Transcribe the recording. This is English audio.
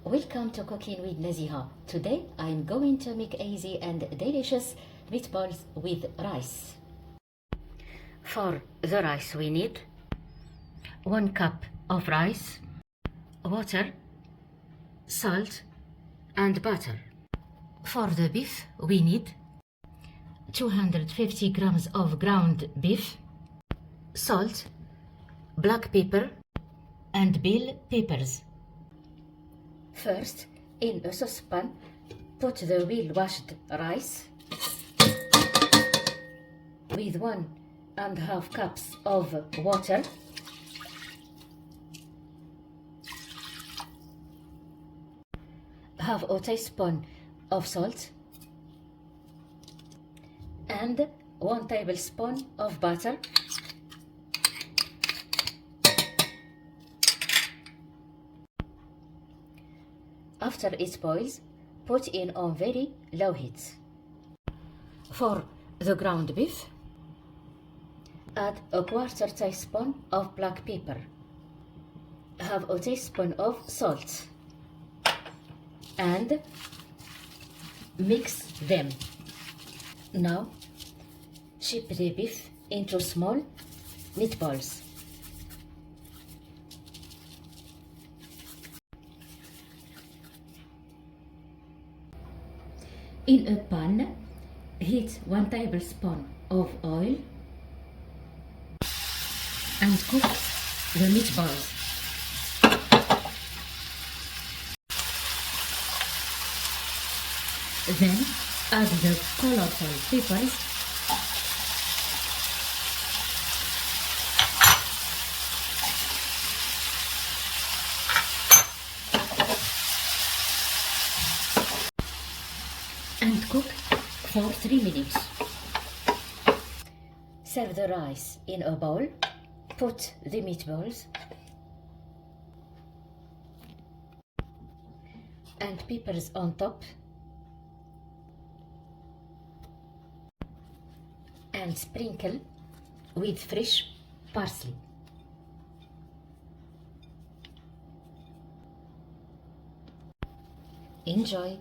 Welcome to Cooking with Naziha. Today I'm going to make easy and delicious meatballs with rice. For the rice we need 1 cup of rice, water, salt and butter. For the beef we need 250 grams of ground beef, salt, black pepper and bell peppers. First, in a saucepan, put the well-washed rice with 1.5 cups of water, half a teaspoon of salt and 1 tablespoon of butter. After it boils, put in on very low heat. For the ground beef, add a 1/4 teaspoon of black pepper, half a teaspoon of salt, and mix them. Now, shape the beef into small meatballs. In a pan, heat 1 tablespoon of oil and cook the meatballs. Then add the colorful peppers and cook for 3 minutes. Serve the rice in a bowl, put the meatballs and peppers on top and sprinkle with fresh parsley. Enjoy!